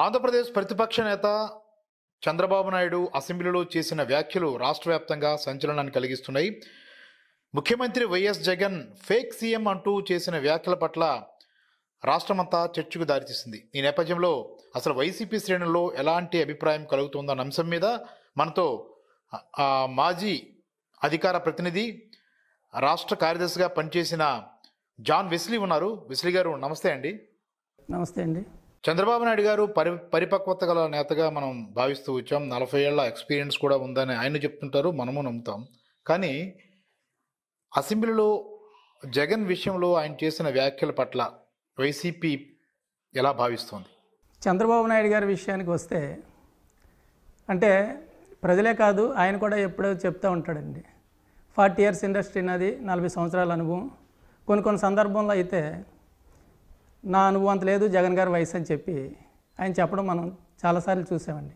ఆంధ్రప్రదేశ్ ప్రతిపక్ష నేత చంద్రబాబు నాయుడు అసెంబ్లీలో చేసిన వ్యాఖ్యలు రాష్ట్ర వ్యాప్తంగా సంచలనాన్ని కలిగిస్తున్నాయి. ముఖ్యమంత్రి వైఎస్ జగన్ ఫేక్ సీఎం అంటూ చేసిన వ్యాఖ్యల పట్ల రాష్ట్రమంతా చర్చకు దారితీసింది. ఈ నేపథ్యంలో అసలు వైసీపీ శ్రేణుల్లో ఎలాంటి అభిప్రాయం కలుగుతుందన్న అంశం మీద మనతో మాజీ అధికార ప్రతినిధి, రాష్ట్ర కార్యదర్శిగా పనిచేసిన జాన్ వెస్లీ ఉన్నారు. వెస్లీ గారు నమస్తే అండి. నమస్తే అండి. చంద్రబాబు నాయుడు గారు పరిపక్వత గల నేతగా మనం భావిస్తూ వచ్చాం. 40 ఏళ్ల ఎక్స్పీరియన్స్ కూడా ఉందని ఆయన చెప్తుంటారు, మనము నమ్ముతాం. కానీ అసెంబ్లీలో జగన్ విషయంలో ఆయన చేసిన వ్యాఖ్యల పట్ల వైసీపీ ఎలా భావిస్తోంది? చంద్రబాబు నాయుడు గారి విషయానికి వస్తే, అంటే ప్రజలే కాదు ఆయన కూడా ఎప్పుడో చెప్తూ ఉంటాడండి. 40 ఇయర్స్ ఇండస్ట్రీ నాది, 40 సంవత్సరాల అనుభవం. కొన్ని సందర్భంలో అయితే నా అనుభవం అంత లేదు, జగన్ గారి వయసు అని చెప్పి ఆయన చెప్పడం మనం చాలాసార్లు చూసామండి.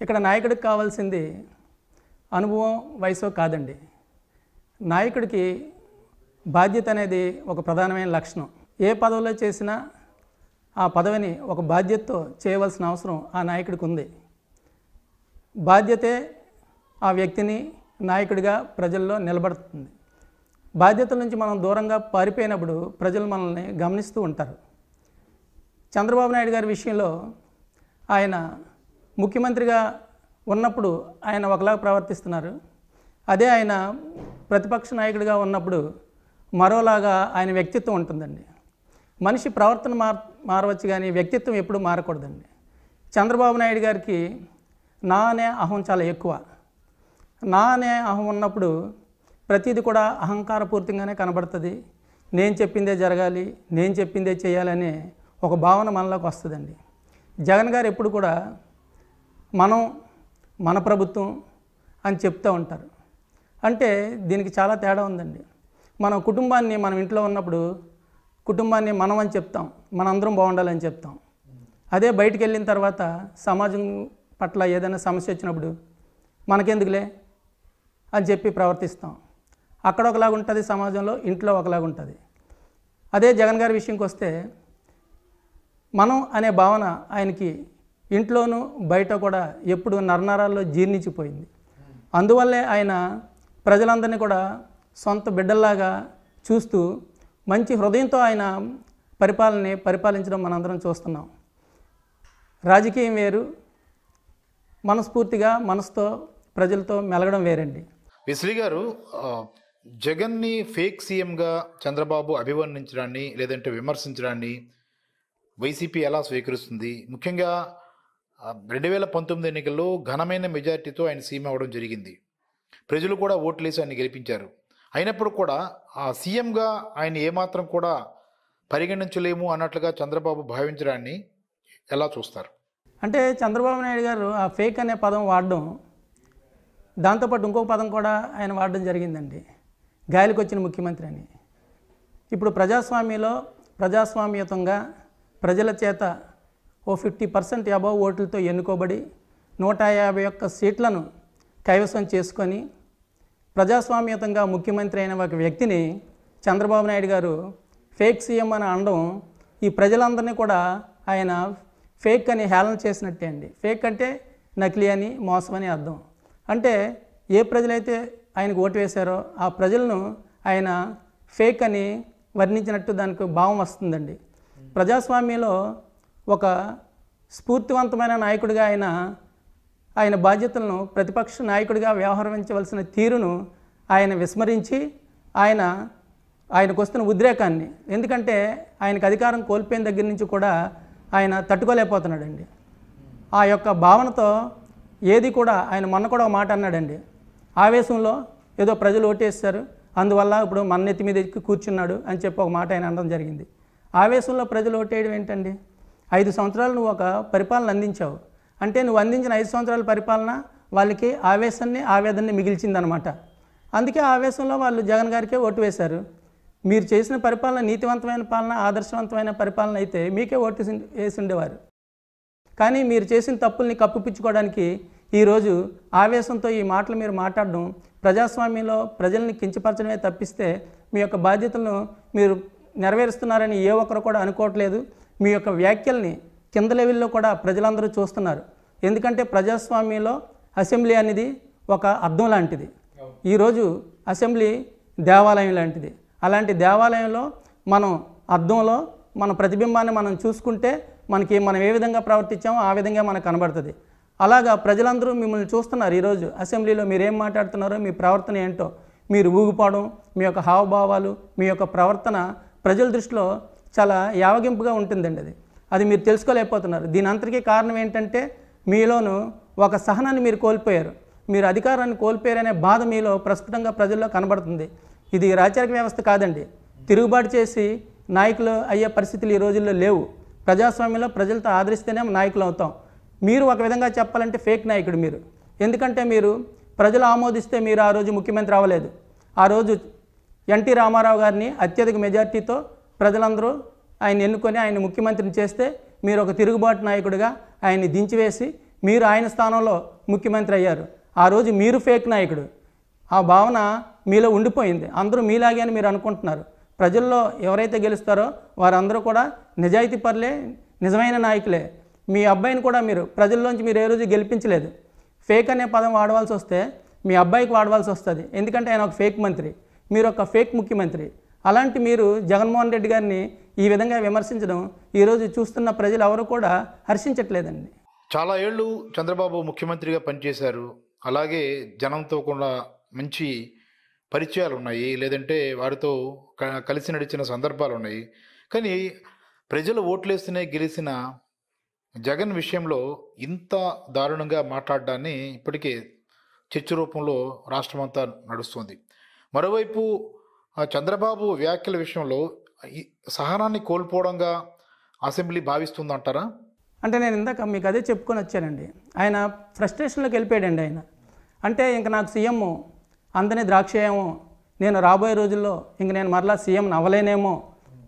ఇక్కడ నాయకుడికి కావాల్సింది అనుభవం, వయసు కాదండి. నాయకుడికి బాధ్యత అనేది ఒక ప్రధానమైన లక్షణం. ఏ పదవిలో చేసినా ఆ పదవిని ఒక బాధ్యతతో చేయవలసిన అవసరం ఆ నాయకుడికి ఉంది. బాధ్యతే ఆ వ్యక్తిని నాయకుడిగా ప్రజల్లో నిలబడుతుంది. బాధ్యతల నుంచి మనం దూరంగా పారిపోయినప్పుడు ప్రజలు మనల్ని గమనిస్తూ ఉంటారు. చంద్రబాబు నాయుడు గారి విషయంలో ఆయన ముఖ్యమంత్రిగా ఉన్నప్పుడు ఆయన ఒకలా ప్రవర్తిస్తున్నారు. అదే ఆయన ప్రతిపక్ష నాయకుడిగా ఉన్నప్పుడు మరోలాగా ఆయన వ్యక్తిత్వం ఉంటుందండి. మనిషి ప్రవర్తన మారవచ్చు కానీ వ్యక్తిత్వం ఎప్పుడూ మారకూడదండి. చంద్రబాబు నాయుడు గారికి నా అనే అహం చాలా ఎక్కువ. నా అనే అహం ఉన్నప్పుడు ప్రతిదీ కూడా అహంకారపూరితంగానే కనబడుతుంది. నేను చెప్పిందే జరగాలి, నేను చెప్పిందే చేయాలనే ఒక భావన మనలోకి వస్తుందండి. జగన్ గారు ఎప్పుడు కూడా మన ప్రభుత్వం అని చెప్తూ ఉంటారు. అంటే దీనికి చాలా తేడా ఉందండి. మనం కుటుంబాన్ని, మనం ఇంట్లో ఉన్నప్పుడు కుటుంబాన్ని మనం అని చెప్తాం, మనందరం బాగుండాలని చెప్తాం. అదే బయటికి వెళ్ళిన తర్వాత సమాజం పట్ల ఏదైనా సమస్య వచ్చినప్పుడు మనకెందుకులే అని చెప్పి ప్రవర్తిస్తాం. అక్కడ ఒకలాగా ఉంటుంది సమాజంలో, ఇంట్లో ఒకలాగా ఉంటుంది. అదే జగన్ గారి విషయంకి వస్తే మనం అనే భావన ఆయనకి ఇంట్లోనూ బయట కూడా ఎప్పుడు నరనరాల్లో జీర్ణించిపోయింది. అందువల్లే ఆయన ప్రజలందరినీ కూడా సొంత బిడ్డల్లాగా చూస్తూ మంచి హృదయంతో ఆయన పరిపాలించడం మనందరం చూస్తున్నాం. రాజకీయం వేరు, మనస్ఫూర్తిగా మనసుతో ప్రజలతో మెలగడం వేరండి. వెస్లీ గారు, జగన్ని ఫేక్ సీఎంగా చంద్రబాబు అభివర్ణించడాన్ని లేదంటే విమర్శించడాన్ని వైసీపీ ఎలా స్వీకరిస్తుంది? ముఖ్యంగా 2019 ఎన్నికల్లో ఘనమైన మెజార్టీతో ఆయన సీఎం అవ్వడం జరిగింది. ప్రజలు కూడా ఓట్లేసి ఆయన గెలిపించారు. అయినప్పుడు కూడా ఆ సీఎంగా ఆయన ఏమాత్రం కూడా పరిగణించలేము అన్నట్లుగా చంద్రబాబు భావించడాన్ని ఎలా చూస్తారు? అంటే చంద్రబాబు నాయుడు గారు ఆ ఫేక్ అనే పదం వాడడం, దాంతోపాటు ఇంకొక పదం కూడా ఆయన వాడడం జరిగిందండి, గాలికి వచ్చిన ముఖ్యమంత్రి అని. ఇప్పుడు ప్రజాస్వామ్యతంగా ప్రజల చేత ఓ 50% అబవ్ ఓట్లతో ఎన్నుకోబడి 151 సీట్లను కైవసం చేసుకొని ప్రజాస్వామ్యతంగా ముఖ్యమంత్రి అయిన ఒక వ్యక్తిని చంద్రబాబు నాయుడు గారు ఫేక్ సీఎం అని అనడం, ఈ ప్రజలందరినీ కూడా ఆయన ఫేక్ అని హేళన చేసినట్టే అండి. ఫేక్ అంటే నకిలీ అని, మోసం అని అర్థం. అంటే ఏ ప్రజలైతే ఆయనకు ఓటు వేశారో ఆ ప్రజలను ఆయన ఫేక్ అని వర్ణించినట్టు దానికి భావం వస్తుందండి. ప్రజాస్వామ్యంలో ఒక స్ఫూర్తివంతమైన నాయకుడిగా ఆయన బాధ్యతలను, ప్రతిపక్ష నాయకుడిగా వ్యవహరించవలసిన తీరును ఆయన విస్మరించి ఆయనకు వస్తున్న ఉద్రేకాన్ని, ఎందుకంటే ఆయనకు అధికారం కోల్పోయిన దగ్గర నుంచి కూడా ఆయన తట్టుకోలేకపోతున్నాడండి. ఆ యొక్క భావనతో ఏది కూడా ఆయన మొన్న కూడా ఒక మాట అన్నాడండి, ఆవేశంలో ఏదో ప్రజలు ఓటేస్తారు అందువల్ల ఇప్పుడు మన నెత్తి మీద ఎక్కి కూర్చున్నాడు అని చెప్పి ఒక మాట ఆయన అనడం జరిగింది. ఆవేశంలో ప్రజలు ఓటేయడం ఏంటండి? 5 సంవత్సరాలు నువ్వు ఒక పరిపాలన అందించావు అంటే నువ్వు అందించిన 5 సంవత్సరాల పరిపాలన వాళ్ళకి ఆవేదనని మిగిల్చిందనమాట. అందుకే ఆవేశంలో వాళ్ళు జగన్ గారికే ఓటు వేశారు. మీరు చేసిన పరిపాలన నీతివంతమైన పాలన, ఆదర్శవంతమైన పరిపాలన అయితే మీకే ఓటు వేసి ఉండేవారు. కానీ మీరు చేసిన తప్పుల్ని కప్పిపుచ్చుకోవడానికి ఈరోజు ఆవేశంతో ఈ మాటలు మీరు మాట్లాడడం ప్రజాస్వామ్యంలో ప్రజల్ని కించపరచడమే తప్పిస్తే మీ యొక్క బాధ్యతలను మీరు నెరవేరుస్తున్నారని ఏ ఒక్కరు కూడా అనుకోవట్లేదు. మీ యొక్క వ్యాఖ్యల్ని కింద లెవెల్లో కూడా ప్రజలందరూ చూస్తున్నారు. ఎందుకంటే ప్రజాస్వామ్యంలో అసెంబ్లీ అనేది ఒక అద్దం లాంటిది. ఈరోజు అసెంబ్లీ దేవాలయం లాంటిది. అలాంటి దేవాలయంలో మనం అద్దంలో మన ప్రతిబింబాన్ని మనం చూసుకుంటే మనం ఏ విధంగా ప్రవర్తించామో ఆ విధంగా మనకు కనబడుతుంది. అలాగా ప్రజలందరూ మిమ్మల్ని చూస్తున్నారు. ఈరోజు అసెంబ్లీలో మీరేం మాట్లాడుతున్నారో, మీ ప్రవర్తన ఏంటో, మీరు ఊగిపోవడం, మీ యొక్క హావభావాలు, మీ యొక్క ప్రవర్తన ప్రజల దృష్టిలో చాలా యావగింపుగా ఉంటుందండి. అది మీరు తెలుసుకోలేకపోతున్నారు. దీని అంతటికీ కారణం ఏంటంటే మీలోను ఒక సహనాన్ని మీరు కోల్పోయారు. మీరు అధికారాన్ని కోల్పోయారనే బాధ మీలో ప్రస్ఫుటంగా ప్రజల్లో కనబడుతుంది. ఇది రాచరిక వ్యవస్థ కాదండి. తిరుగుబాటు చేసి నాయకులు అయ్యే పరిస్థితులు ఈ రోజుల్లో లేవు. ప్రజాస్వామ్యంలో ప్రజలతో ఆదరిస్తేనే నాయకులు అవుతాం. మీరు ఒక విధంగా చెప్పాలంటే ఫేక్ నాయకుడు మీరు. ఎందుకంటే మీరు ప్రజలు ఆమోదిస్తే మీరు ఆ రోజు ముఖ్యమంత్రి అవ్వలేదు. ఆ రోజు ఎన్టీ రామారావు గారిని అత్యధిక మెజార్టీతో ప్రజలందరూ ఆయన ఎన్నుకొని ఆయన ముఖ్యమంత్రిని చేస్తే మీరు ఒక తిరుగుబాటు నాయకుడిగా ఆయన్ని దించివేసి మీరు ఆయన స్థానంలో ముఖ్యమంత్రి అయ్యారు. ఆ రోజు మీరు ఫేక్ నాయకుడు. ఆ భావన మీలో ఉండిపోయింది. అందరూ మీలాగే అని మీరు అనుకుంటున్నారు. ప్రజల్లో ఎవరైతే గెలుస్తారో వారందరూ కూడా నిజాయితీ పరులే, నిజమైన నాయకులే. మీ అబ్బాయిని కూడా మీరు ప్రజల్లోంచి మీరు ఏ రోజు గెలిపించలేదు. ఫేక్ అనే పదం వాడవలసి వస్తే మీ అబ్బాయికి వాడవలసి వస్తుంది. ఎందుకంటే ఆయన ఒక ఫేక్ మంత్రి, మీరు ఒక ఫేక్ ముఖ్యమంత్రి. అలాంటి మీరు జగన్మోహన్ రెడ్డి గారిని ఈ విధంగా విమర్శించడం ఈరోజు చూస్తున్న ప్రజలు ఎవరు కూడా హర్షించట్లేదండి. చాలా ఏళ్ళు చంద్రబాబు ముఖ్యమంత్రిగా పనిచేశారు. అలాగే జనంతో కూడా మంచి పరిచయాలు ఉన్నాయి, లేదంటే వారితో కలిసి నడిచిన సందర్భాలు ఉన్నాయి. కానీ ప్రజలు ఓట్లేస్తూనే గెలిచిన జగన్ విషయంలో ఇంత దారుణంగా మాట్లాడడాన్ని ఇప్పటికే చర్చ రూపంలో రాష్ట్రమంతా నడుస్తుంది. మరోవైపు చంద్రబాబు వ్యాఖ్యల విషయంలో సహనాన్ని కోల్పోవడంగా అసెంబ్లీ భావిస్తుందంటారా? అంటే నేను ఇందాక మీకు అదే చెప్పుకొని వచ్చానండి. ఆయన ఫ్రస్ట్రేషన్లోకి వెళ్ళిపోయాడండి. ఆయన అంటే ఇంక నాకు సీఎం అందని ద్రాక్షేమో, నేను రాబోయే రోజుల్లో ఇంక నేను మరలా సీఎం అవ్వలేనేమో,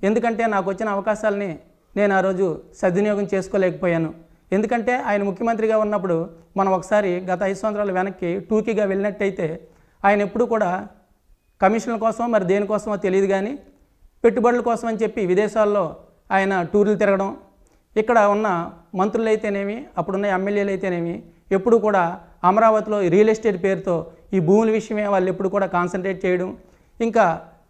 ఎందుకంటే నాకు వచ్చిన అవకాశాలని నేను ఆ రోజు సద్వినియోగం చేసుకోలేకపోయాను. ఎందుకంటే ఆయన ముఖ్యమంత్రిగా ఉన్నప్పుడు మనం ఒకసారి గత 5 సంవత్సరాల వెనక్కి టూకీగా వెళ్ళినట్టయితే ఆయన ఎప్పుడు కూడా కమిషన్ల కోసమో మరి దేనికోసమో తెలియదు కానీ పెట్టుబడుల కోసం అని చెప్పి విదేశాల్లో ఆయన టూర్లు తిరగడం, ఇక్కడ ఉన్న మంత్రులు అయితేనేమి అప్పుడున్న ఎమ్మెల్యేలు అయితేనేమి ఎప్పుడు కూడా అమరావతిలో రియల్ ఎస్టేట్ పేరుతో ఈ భూముల విషయమే వాళ్ళు ఎప్పుడు కూడా కాన్సన్ట్రేట్ చేయడం, ఇంకా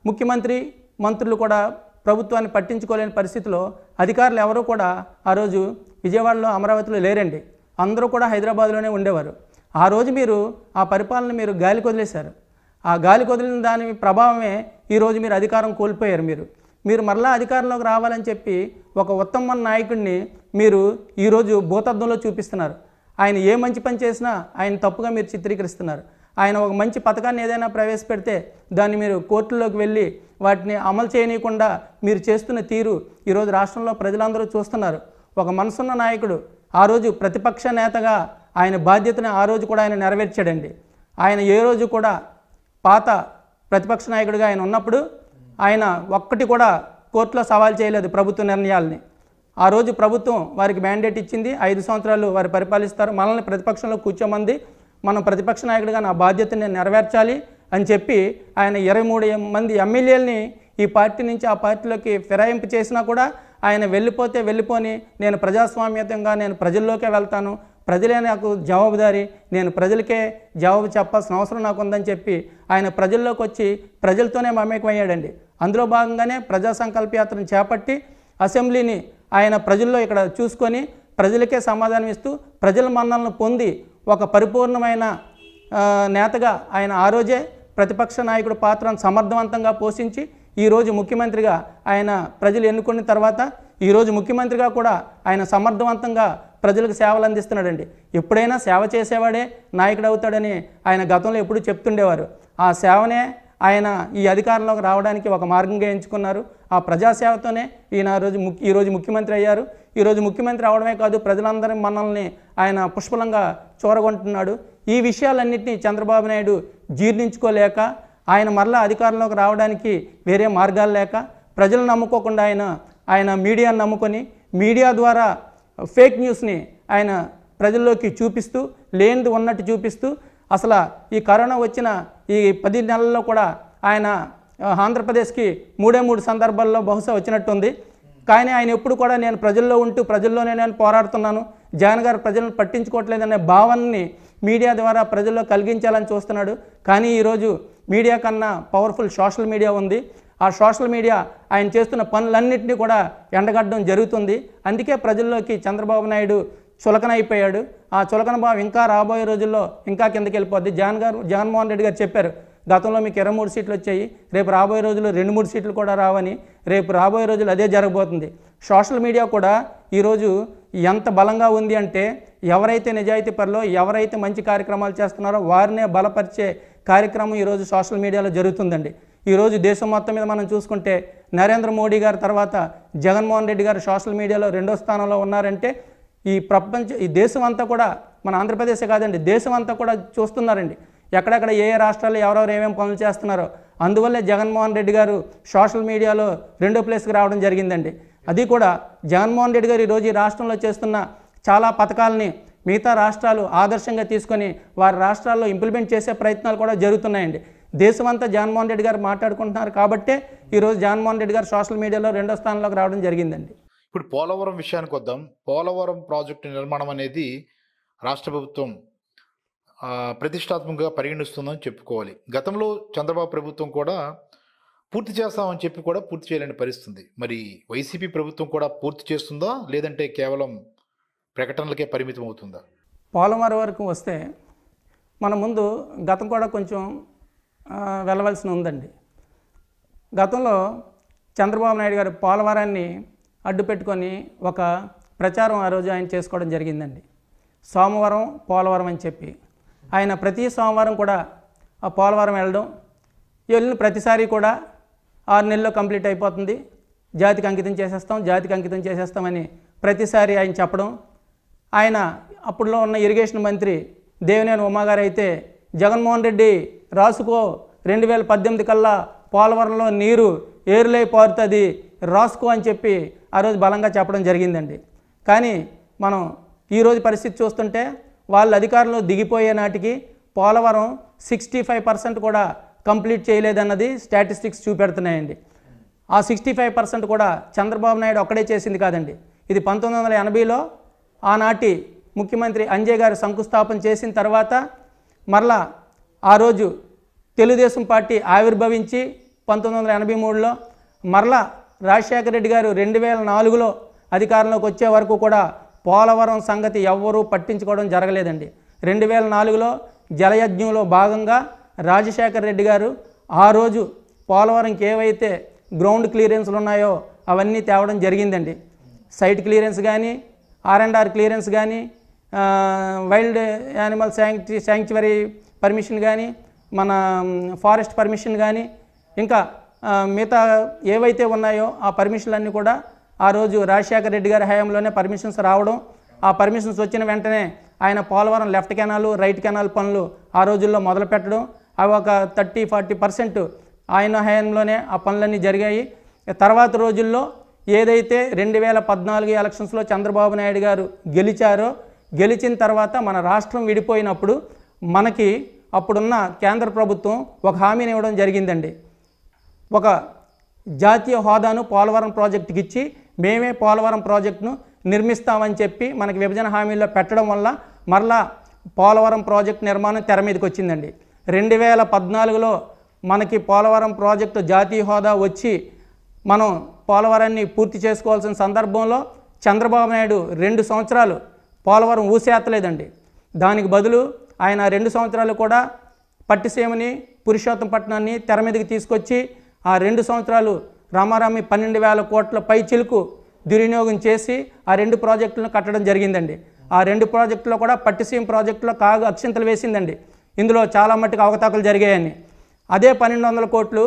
ముఖ్యమంత్రి మంత్రులు కూడా ప్రభుత్వాన్ని పట్టించుకోలేని పరిస్థితిలో అధికారులు ఎవరూ కూడా ఆ రోజు విజయవాడలో అమరావతిలో లేరండి. అందరూ కూడా హైదరాబాద్లోనే ఉండేవారు. ఆ రోజు మీరు ఆ పరిపాలన మీరు గాలికి వదిలేశారు. ఆ గాలికి వదిలిన దాని ప్రభావమే ఈరోజు మీరు అధికారం కోల్పోయారు. మీరు మరలా అధికారంలోకి రావాలని చెప్పి ఒక ఉత్తమ నాయకుడిని మీరు ఈరోజు భూతద్దంలో చూపిస్తున్నారు. ఆయన ఏ మంచి పని చేసినా ఆయన తప్పుగా మీరు చిత్రీకరిస్తున్నారు. ఆయన ఒక మంచి పథకాన్ని ఏదైనా ప్రవేశపెడితే దాన్ని మీరు కోర్టుల్లోకి వెళ్ళి వాటిని అమలు చేయనీయకుండా మీరు చేస్తున్న తీరు ఈరోజు రాష్ట్రంలో ప్రజలందరూ చూస్తున్నారు. ఒక మనసున్న నాయకుడు ఆ రోజు ప్రతిపక్ష నేతగా ఆయన బాధ్యతను ఆ రోజు కూడా ఆయన నెరవేర్చాడండి. ఆయన ఏ రోజు కూడా పాత ప్రతిపక్ష నాయకుడిగా ఆయన ఉన్నప్పుడు ఆయన ఒక్కటి కూడా కోర్టులో సవాల్ చేయలేదు ప్రభుత్వ నిర్ణయాలని. ఆ రోజు ప్రభుత్వం వారికి మ్యాండేట్ ఇచ్చింది, 5 సంవత్సరాలు వారు పరిపాలిస్తారు, మనల్ని ప్రతిపక్షంలో కూర్చోమంది, మనం ప్రతిపక్ష నాయకుడిగా నా బాధ్యతని నేను నెరవేర్చాలి అని చెప్పి ఆయన 23 మంది ఎమ్మెల్యేలని ఈ పార్టీ నుంచి ఆ పార్టీలోకి ఫిరాయింపు చేసినా కూడా ఆయన వెళ్ళిపోతే వెళ్ళిపోని, నేను ప్రజాస్వామ్యతంగా నేను ప్రజల్లోకే వెళ్తాను, ప్రజలే నాకు జవాబుదారీ, నేను ప్రజలకే జవాబు చెప్పాల్సిన అవసరం నాకు ఉందని చెప్పి ఆయన ప్రజల్లోకి వచ్చి ప్రజలతోనే మమేకమయ్యాడండి. అందులో భాగంగానే ప్రజా సంకల్ప యాత్రను చేపట్టి అసెంబ్లీని ఆయన ప్రజల్లో ఇక్కడ చూసుకొని ప్రజలకే సమాధానం ఇస్తూ ప్రజల మన్నలను పొంది ఒక పరిపూర్ణమైన నేతగా ఆయన ఆ రోజే ప్రతిపక్ష నాయకుడి పాత్రను సమర్థవంతంగా పోషించి ఈరోజు ముఖ్యమంత్రిగా ఆయన ప్రజలు ఎన్నుకున్న తర్వాత ఈరోజు ముఖ్యమంత్రిగా కూడా ఆయన సమర్థవంతంగా ప్రజలకు సేవలు అందిస్తున్నాడండి. ఎప్పుడైనా సేవ చేసేవాడే నాయకుడు అవుతాడని ఆయన గతంలో ఎప్పుడు చెప్తుండేవారు. ఆ సేవనే ఆయన ఈ అధికారంలోకి రావడానికి ఒక మార్గంగా ఎంచుకున్నారు. ఆ ప్రజాసేవతోనే ఈరోజు ముఖ్యమంత్రి అయ్యారు. ఈరోజు ముఖ్యమంత్రి అవడమే కాదు, ప్రజలందరి మనల్ని ఆయన పుష్పలంగా చూరగొంటున్నాడు. ఈ విషయాలన్నింటినీ చంద్రబాబు నాయుడు జీర్ణించుకోలేక ఆయన మరలా అధికారంలోకి రావడానికి వేరే మార్గాలు లేక ప్రజలు నమ్ముకోకుండా ఆయన మీడియాను నమ్ముకొని మీడియా ద్వారా ఫేక్ న్యూస్ని ఆయన ప్రజల్లోకి చూపిస్తూ లేనిది ఉన్నట్టు చూపిస్తూ అసలు ఈ కరోనా వచ్చిన ఈ 10 నెలల్లో కూడా ఆయన ఆంధ్రప్రదేశ్కి 3 సందర్భాల్లో బహుశా వచ్చినట్టుంది. కానీ ఆయన ఎప్పుడు కూడా నేను ప్రజల్లో ఉంటూ ప్రజల్లోనే నేను పోరాడుతున్నాను, జగన్ గారు ప్రజలను పట్టించుకోవట్లేదనే భావనని మీడియా ద్వారా ప్రజల్లో కలిగించాలని చూస్తున్నాడు. కానీ ఈరోజు మీడియా కన్నా పవర్ఫుల్ సోషల్ మీడియా ఉంది. ఆ సోషల్ మీడియా ఆయన చేస్తున్న పనులన్నింటినీ కూడా ఎండగట్టడం జరుగుతుంది. అందుకే ప్రజల్లోకి చంద్రబాబు నాయుడు చులకన అయిపోయాడు. ఆ చులకన భావం ఇంకా రాబోయే రోజుల్లో ఇంకా కిందకి వెళ్ళిపోద్ది. జగన్మోహన్ రెడ్డి గారు చెప్పారు, గతంలో మీకు 23 సీట్లు వచ్చాయి, రేపు రాబోయే రోజుల్లో 2-3 సీట్లు కూడా రావని. రేపు రాబోయే రోజులు అదే జరగబోతుంది. సోషల్ మీడియా కూడా ఈరోజు ఎంత బలంగా ఉంది అంటే, ఎవరైతే నిజాయితీ పరులో, ఎవరైతే మంచి కార్యక్రమాలు చేస్తున్నారో వారినే బలపరిచే కార్యక్రమం ఈరోజు సోషల్ మీడియాలో జరుగుతుందండి. ఈరోజు దేశం మొత్తం మీద మనం చూసుకుంటే నరేంద్ర మోడీ గారి తర్వాత జగన్మోహన్ రెడ్డి గారు సోషల్ మీడియాలో 2వ స్థానంలో ఉన్నారంటే, ఈ దేశం అంతా కూడా, మన ఆంధ్రప్రదేశ్ కాదండి, దేశం అంతా కూడా చూస్తున్నారండి ఎక్కడెక్కడ ఏ రాష్ట్రాల్లో ఎవరెవరు ఏమేమి పనులు చేస్తున్నారో. అందువల్లే జగన్మోహన్ రెడ్డి గారు సోషల్ మీడియాలో 2వ ప్లేస్కి రావడం జరిగిందండి. అది కూడా జగన్మోహన్ రెడ్డి గారు ఈరోజు ఈ రాష్ట్రంలో చేస్తున్న చాలా పథకాలని మిగతా రాష్ట్రాలు ఆదర్శంగా తీసుకొని వారి రాష్ట్రాల్లో ఇంప్లిమెంట్ చేసే ప్రయత్నాలు కూడా జరుగుతున్నాయండి. దేశమంతా జగన్మోహన్ రెడ్డి గారు మాట్లాడుకుంటున్నారు కాబట్టే ఈరోజు జగన్మోహన్ రెడ్డి గారు సోషల్ మీడియాలో 2వ స్థానంలోకి రావడం జరిగిందండి. ఇప్పుడు పోలవరం విషయానికి వద్దాం. పోలవరం ప్రాజెక్టు నిర్మాణం అనేది రాష్ట్ర ప్రభుత్వం ప్రతిష్టాత్మకంగా పరిగణిస్తుందని చెప్పుకోవాలి. గతంలో చంద్రబాబు ప్రభుత్వం కూడా పూర్తి చేస్తామని చెప్పి కూడా పూర్తి చేయలేని పరిస్థితి. మరి వైసీపీ ప్రభుత్వం కూడా పూర్తి చేస్తుందా, లేదంటే కేవలం ప్రకటనలకే పరిమితం అవుతుందా? పోలవరం వరకు వస్తే మన ముందు గతం కూడా కొంచెం వెళ్ళవలసి ఉందండి. గతంలో చంద్రబాబు నాయుడు గారు పోలవరాన్ని అడ్డు పెట్టుకొని ఒక ప్రచారం ఆ రోజు ఆయన చేసుకోవడం జరిగిందండి. సోమవారం పోలవరం అని చెప్పి ఆయన ప్రతి సోమవారం కూడా ఆ పోలవరం వెళ్ళిన ప్రతిసారి కూడా 6 నెలల్లో కంప్లీట్ అయిపోతుంది, జాతికి అంకితం చేసేస్తామని ప్రతిసారి ఆయన చెప్పడం. ఆయన అప్పుడులో ఉన్న ఇరిగేషన్ మంత్రి దేవినేని ఉమాగారు అయితే, జగన్మోహన్ రెడ్డి రాసుకో, 2018 కల్లా పోలవరంలో నీరు ఏరులై పారుతుంది, రాసుకో అని చెప్పి ఆ రోజు బలంగా చెప్పడం జరిగిందండి. కానీ మనం ఈరోజు పరిస్థితి చూస్తుంటే వాళ్ళు అధికారంలో దిగిపోయే నాటికి పోలవరం 65% కూడా కంప్లీట్ చేయలేదన్నది స్టాటిస్టిక్స్ చూపెడుతున్నాయండి. ఆ 65% కూడా చంద్రబాబు నాయుడు ఒక్కడే చేసింది కాదండి. ఇది 1980లో ఆనాటి ముఖ్యమంత్రి అంజయ్ గారు శంకుస్థాపన చేసిన తర్వాత మరలా ఆ రోజు తెలుగుదేశం పార్టీ ఆవిర్భవించి 1983లో మరలా రాజశేఖర రెడ్డి గారు 2004లో అధికారంలోకి వచ్చే వరకు కూడా పోలవరం సంగతి ఎవ్వరూ పట్టించుకోవడం జరగలేదండి. 2004లో జలయజ్ఞంలో భాగంగా రాజశేఖర రెడ్డి గారు ఆ రోజు పోలవరంకి ఏవైతే గ్రౌండ్ క్లియరెన్స్లు ఉన్నాయో అవన్నీ తేవడం జరిగిందండి. సైట్ క్లియరెన్స్ కానీ, R&R క్లియరెన్స్ కానీ, వైల్డ్ యానిమల్ శాంక్చురీ పర్మిషన్ కానీ, మన ఫారెస్ట్ పర్మిషన్ కానీ, ఇంకా మిగతా ఏవైతే ఉన్నాయో ఆ పర్మిషన్లన్నీ కూడా ఆ రోజు రాజశేఖర రెడ్డి గారి హయాంలోనే పర్మిషన్స్ రావడం. ఆ పర్మిషన్స్ వచ్చిన వెంటనే ఆయన Polavaram left canal, right canal పనులు ఆ రోజుల్లో మొదలు పెట్టడం. అవి ఒక 30-40% ఆయన హయాంలోనే ఆ పనులన్నీ జరిగాయి. తర్వాత రోజుల్లో ఏదైతే 2014 ఎలక్షన్స్లో చంద్రబాబు నాయుడు గారు గెలిచిన తర్వాత మన రాష్ట్రం విడిపోయినప్పుడు మనకి అప్పుడున్న కేంద్ర ప్రభుత్వం ఒక హామీని ఇవ్వడం జరిగిందండి. ఒక జాతీయ హోదాను పోలవరం ప్రాజెక్టుకి ఇచ్చి మేమే పోలవరం ప్రాజెక్టును నిర్మిస్తామని చెప్పి మనకి విభజన హామీల్లో పెట్టడం వల్ల మరలా పోలవరం ప్రాజెక్టు నిర్మాణం తెర మీదకి వచ్చిందండి. 2014లో మనకి పోలవరం ప్రాజెక్టు జాతీయ హోదా వచ్చి మనం పోలవరాన్ని పూర్తి చేసుకోవాల్సిన సందర్భంలో చంద్రబాబు నాయుడు 2 సంవత్సరాలు పోలవరం ఊసేత్తలేదండి. దానికి బదులు ఆయన 2 సంవత్సరాలు కూడా పట్టిసీమని, పురుషోత్తంపట్నాన్ని తెర మీదకి తీసుకొచ్చి ఆ 2 సంవత్సరాలు రామారామి 12,000 కోట్ల పై చిలుకు దుర్వినియోగం చేసి ఆ 2 ప్రాజెక్టులను కట్టడం జరిగిందండి. ఆ 2 ప్రాజెక్టులో కూడా పట్టిసీమ ప్రాజెక్టులో కాగు అక్షింతలు వేసిందండి. ఇందులో చాలా మట్టుకు అవకతవకలు జరిగాయని. అదే 1,200 కోట్లు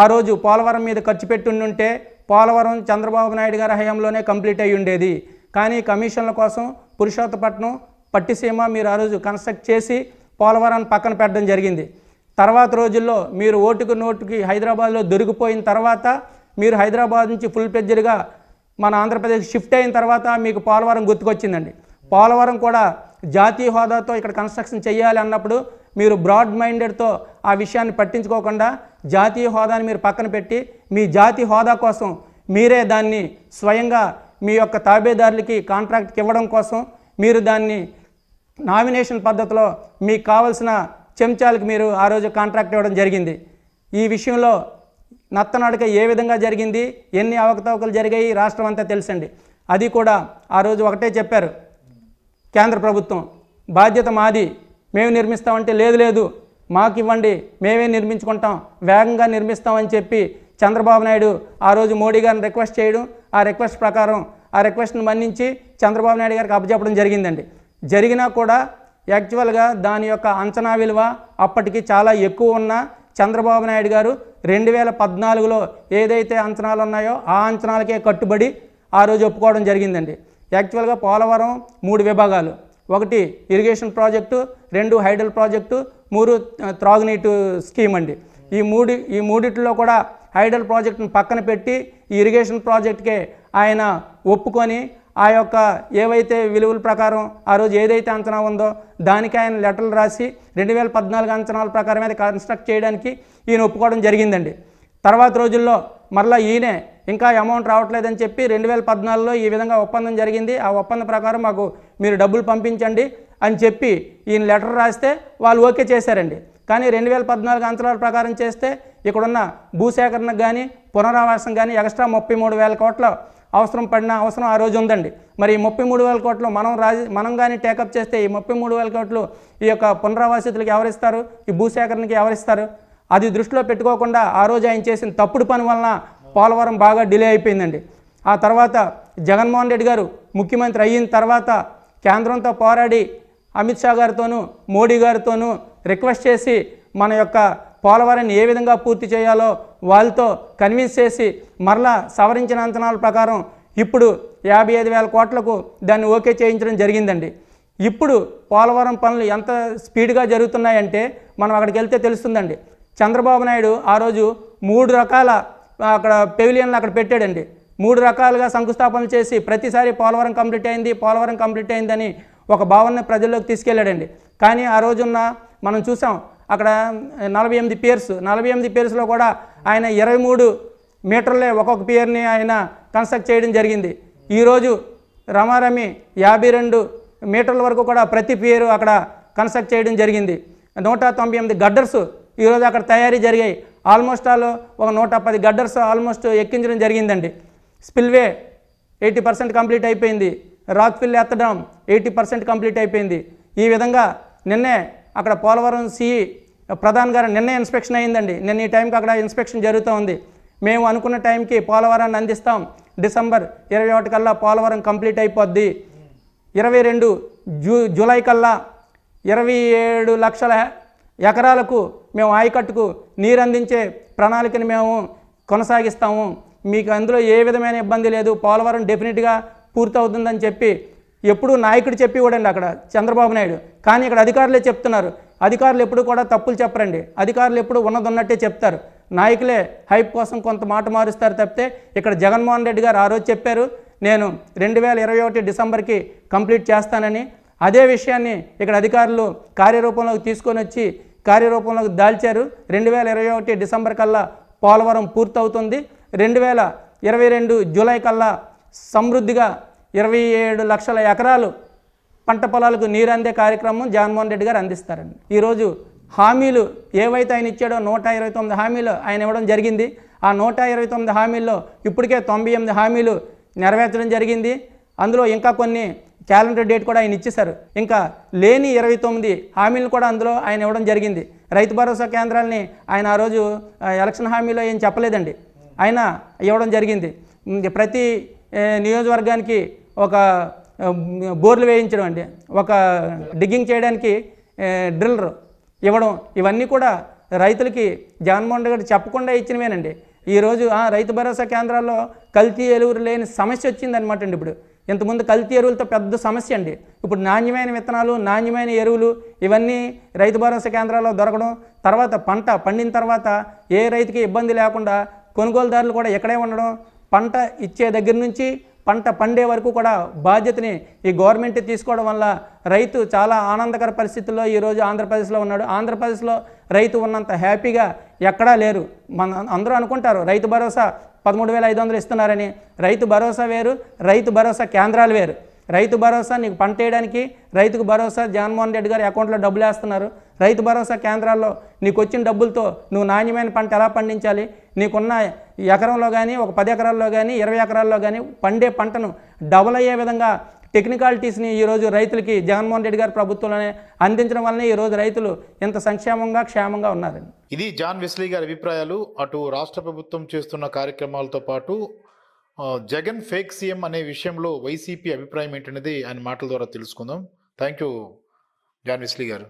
ఆ రోజు పోలవరం మీద ఖర్చు పెట్టుంటే పోలవరం చంద్రబాబు నాయుడు గారి హయాంలోనే కంప్లీట్ అయ్యి ఉండేది. కానీ కమిషన్ల కోసం పురుషోత్తపట్నం, పట్టిసీమ మీరు ఆ రోజు కన్స్ట్రక్ట్ చేసి పోలవరాన్ని పక్కన పెట్టడం జరిగింది. తర్వాత రోజుల్లో మీరు ఓటుకు నోటుకి హైదరాబాద్లో దొరికిపోయిన తర్వాత మీరు హైదరాబాద్ నుంచి ఫుల్ ప్లెడ్జ్డ్గా మన ఆంధ్రప్రదేశ్ షిఫ్ట్ అయిన తర్వాత మీకు పోలవరం గుర్తుకొచ్చిందండి. పోలవరం కూడా జాతీయ హోదాతో ఇక్కడ కన్స్ట్రక్షన్ చేయాలి అన్నప్పుడు మీరు బ్రాడ్ మైండెడ్తో ఆ విషయాన్ని పట్టించుకోకుండా జాతీయ హోదాని మీరు పక్కన పెట్టి మీ జాతీయ హోదా కోసం మీరే దాన్ని స్వయంగా మీ యొక్క తాబేదారులకి కాంట్రాక్ట్కి ఇవ్వడం కోసం మీరు దాన్ని నామినేషన్ పద్ధతిలో మీకు కావాల్సిన చెంచాలకు మీరు ఆ రోజు కాంట్రాక్ట్ ఇవ్వడం జరిగింది. ఈ విషయంలో నత్తనడక ఏ విధంగా జరిగింది, ఎన్ని అవకతవకలు జరిగాయి రాష్ట్రం అంతా తెలుసండి. అది కూడా ఆ రోజు ఒకటే చెప్పారు కేంద్ర ప్రభుత్వం, బాధ్యత మాది, మేము నిర్మిస్తామంటే లేదు మాకు ఇవ్వండి, మేమే నిర్మించుకుంటాం, వేగంగా నిర్మిస్తామని చెప్పి చంద్రబాబు నాయుడు ఆ రోజు మోడీ గారిని రిక్వెస్ట్ చేయడం, ఆ రిక్వెస్ట్ ప్రకారం ఆ రిక్వెస్ట్ని మన్నించి చంద్రబాబు నాయుడు గారికి అప్పచెప్పడం జరిగిందండి. జరిగినా కూడా యాక్చువల్గా దాని యొక్క అంచనా విలువ అప్పటికి చాలా ఎక్కువ ఉన్న చంద్రబాబు నాయుడు గారు 2014లో ఏదైతే అంచనాలు ఉన్నాయో ఆ అంచనాలకే కట్టుబడి ఆ రోజు ఒప్పుకోవడం జరిగిందండి. యాక్చువల్గా పోలవరం 3 విభాగాలు, 1 ఇరిగేషన్ ప్రాజెక్టు, 2 హైడల్ ప్రాజెక్టు, 3 త్రాగునీటి స్కీమ్ అండి. ఈ మూడిట్లో కూడా హైడల్ ప్రాజెక్టును పక్కన పెట్టి ఈ ఇరిగేషన్ ప్రాజెక్టుకే ఆయన ఒప్పుకొని ఆ యొక్క ఏవైతే విలువల ప్రకారం ఆ రోజు ఏదైతే అంచనా ఉందో దానికి ఆయన లెటర్లు రాసి 2014 అంచనాల ప్రకారం అయితే కన్స్ట్రక్ట్ చేయడానికి ఈయన ఒప్పుకోవడం జరిగిందండి. తర్వాత రోజుల్లో మరలా ఈయనే ఇంకా అమౌంట్ రావట్లేదని చెప్పి 2014లో ఈ విధంగా ఒప్పందం జరిగింది, ఆ ఒప్పందం ప్రకారం మాకు మీరు డబ్బులు పంపించండి అని చెప్పి ఈయన లెటర్ రాస్తే వాళ్ళు ఓకే చేశారండి. కానీ 2014 అంచనాల ప్రకారం చేస్తే ఇక్కడున్న భూసేకరణకు కానీ పునరావాసం కానీ ఎక్స్ట్రా 33,000 కోట్ల అవసరం ఆ రోజు ఉందండి. మరి 33,000 కోట్లు మనం కానీ టేకప్ చేస్తే ఈ 33,000 కోట్లు ఈ యొక్క పునరావాసితులకు ఎవరిస్తారు, ఈ భూసేకరణకి ఎవరిస్తారు? అది దృష్టిలో పెట్టుకోకుండా ఆ రోజు ఆయన చేసిన తప్పుడు పని వలన పోలవరం బాగా డిలే అయిపోయిందండి. ఆ తర్వాత జగన్మోహన్ రెడ్డి గారు ముఖ్యమంత్రి అయిన తర్వాత కేంద్రంతో పోరాడి అమిత్ షా గారితోనూ మోడీ గారితోనూ రిక్వెస్ట్ చేసి మన యొక్క పోలవరాన్ని ఏ విధంగా పూర్తి చేయాలో వాళ్ళతో కన్విన్స్ చేసి మరలా సవరించిన అంచనాల ప్రకారం ఇప్పుడు 55,000 కోట్లకు దాన్ని ఓకే చేయించడం జరిగిందండి. ఇప్పుడు పోలవరం పనులు ఎంత స్పీడ్గా జరుగుతున్నాయంటే మనం అక్కడికి వెళ్తే తెలుస్తుందండి. చంద్రబాబు నాయుడు ఆ రోజు 3 రకాల అక్కడ పెవిలియన్లు అక్కడ పెట్టాడండి. 3 రకాలుగా శంకుస్థాపనలు చేసి ప్రతిసారి పోలవరం కంప్లీట్ అయిందని ఒక భావన ప్రజల్లోకి తీసుకెళ్ళాడండి. కానీ ఆ రోజున్న మనం చూసాం అక్కడ 48 పియర్స్లో కూడా ఆయన 23 మీటర్లే ఒక్కొక్క పియర్ని ఆయన కన్స్ట్రక్ట్ చేయడం జరిగింది. ఈరోజు రమారమి 52 మీటర్ల వరకు కూడా ప్రతి పియరు అక్కడ కన్స్ట్రక్ట్ చేయడం జరిగింది. 198 గడ్డర్స్ ఈరోజు అక్కడ తయారీ జరిగాయి. ఆల్మోస్ట్ ఆల్ ఒక 110 గడ్డర్స్ ఆల్మోస్ట్ ఎక్కించడం జరిగిందండి. స్పిల్వే 80% కంప్లీట్ అయిపోయింది. రాక్ ఫిల్ ఎత్తడం 80% కంప్లీట్ అయిపోయింది. ఈ విధంగా నిన్నే అక్కడ పోలవరం సిఈ ప్రధాన్ గారు నిన్నే ఇన్స్పెక్షన్ అయిందండి. నిన్న ఈ టైంకి అక్కడ ఇన్స్పెక్షన్ జరుగుతూ ఉంది. మేము అనుకున్న టైంకి పోలవరాన్ని అందిస్తాం, డిసెంబర్ 21 కల్లా పోలవరం కంప్లీట్ అయిపోద్ది, 22 జూలై కల్లా 27 లక్షల ఎకరాలకు మేము ఆయకట్టుకు నీరు అందించే ప్రణాళికను మేము కొనసాగిస్తాము, మీకు అందులో ఏ విధమైన ఇబ్బంది లేదు, పోలవరం డెఫినెట్గా పూర్తవుతుందని చెప్పి ఎప్పుడు నాయకుడు చెప్పి కూడా అక్కడ చంద్రబాబు నాయుడు. కానీ ఇక్కడ అధికారులే చెప్తున్నారు. అధికారులు ఎప్పుడు కూడా తప్పులు చెప్పరండి. అధికారులు ఎప్పుడు ఉన్నదన్నట్టే చెప్తారు. నాయకులే హైప్ కోసం కొంత మాట మారుస్తారు తప్పితే ఇక్కడ జగన్మోహన్ రెడ్డి గారు ఆ రోజు చెప్పారు నేను 2021 డిసెంబర్కి కంప్లీట్ చేస్తానని. అదే విషయాన్ని ఇక్కడ అధికారులు కార్యరూపంలోకి తీసుకొని వచ్చి కార్యరూపంలోకి దాల్చారు. 2021 డిసెంబర్ కల్లా పోలవరం పూర్తవుతుంది. 2022 జూలై కల్లా సమృద్ధిగా 27 లక్షల ఎకరాలు పంట పొలాలకు నీరు అందే కార్యక్రమం జగన్మోహన్ రెడ్డి గారు అందిస్తారండి. ఈరోజు హామీలు ఏవైతే ఆయన ఇచ్చాడో 129 హామీలు ఆయన ఇవ్వడం జరిగింది. ఆ 129 హామీల్లో ఇప్పటికే 98 హామీలు నెరవేర్చడం జరిగింది. అందులో ఇంకా కొన్ని క్యాలెండర్ డేట్ కూడా ఆయన ఇచ్చేశారు. ఇంకా లేని 29 హామీలను కూడా అందులో ఆయన ఇవ్వడం జరిగింది. రైతు భరోసా కేంద్రాలని ఆయన ఆ రోజు ఎలక్షన్ హామీలో ఏం చెప్పలేదండి, ఆయన ఇవ్వడం జరిగింది. ప్రతి నియోజకవర్గానికి ఒక బోర్లు వేయించడం అండి, ఒక డిగ్గింగ్ చేయడానికి డ్రిల్లర్ ఇవ్వడం, ఇవన్నీ కూడా రైతులకి జగన్మోహన్ రెడ్డి గారు చెప్పకుండా ఇచ్చినవేనండి. ఈరోజు రైతు భరోసా కేంద్రాల్లో కల్తీ ఎరువులు లేని సమస్య వచ్చిందనమాట అండి. ఇప్పుడు ఇంతకుముందు కల్తీ ఎరువులతో పెద్ద సమస్య అండి. ఇప్పుడు నాణ్యమైన విత్తనాలు, నాణ్యమైన ఎరువులు ఇవన్నీ రైతు భరోసా కేంద్రాల్లో దొరకడం, తర్వాత పంట పండిన తర్వాత ఏ రైతుకి ఇబ్బంది లేకుండా కొనుగోలుదారులు కూడా ఎక్కడే ఉండడం, పంట ఇచ్చే దగ్గర నుంచి పంట పండే వరకు కూడా బాధ్యతని ఈ గవర్నమెంట్ తీసుకోవడం వల్ల రైతు చాలా ఆనందకర పరిస్థితుల్లో ఈరోజు ఆంధ్రప్రదేశ్లో ఉన్నాడు. ఆంధ్రప్రదేశ్లో రైతు ఉన్నంత హ్యాపీగా ఎక్కడా లేరు. అందరూ అనుకుంటారు రైతు భరోసా 13,500 ఇస్తున్నారని. రైతు భరోసా వేరు, రైతు భరోసా కేంద్రాలు వేరు. రైతు భరోసా నీకు పంట వేయడానికి రైతుకు భరోసా జగన్మోహన్ రెడ్డి గారు అకౌంట్లో డబ్బులు వేస్తున్నారు. రైతు భరోసా కేంద్రాల్లో నీకు వచ్చిన డబ్బులతో నువ్వు నాణ్యమైన పంట ఎలా పండించాలి, నీకున్న ఎకరంలో కానీ ఒక 10 ఎకరాల్లో కానీ 20 ఎకరాల్లో కానీ పండే పంటను డబుల్ అయ్యే విధంగా టెక్నికాలిటీస్ని ఈరోజు రైతులకి జగన్మోహన్ రెడ్డి గారి ప్రభుత్వంలోనే అందించడం వల్లనే ఈరోజు రైతులు ఇంత సంక్షేమంగా క్షేమంగా ఉన్నారండి. ఇది జాన్ వెస్లీ గారి అభిప్రాయాలు. అటు రాష్ట్ర ప్రభుత్వం చేస్తున్న కార్యక్రమాలతో పాటు జగన్ ఫేక్ సీఎం అనే విషయంలో వైసీపీ అభిప్రాయం ఏంటనేది ఆయన మాటల ద్వారా తెలుసుకుందాం. థ్యాంక్ యూ జాన్ వెస్లీ గారు.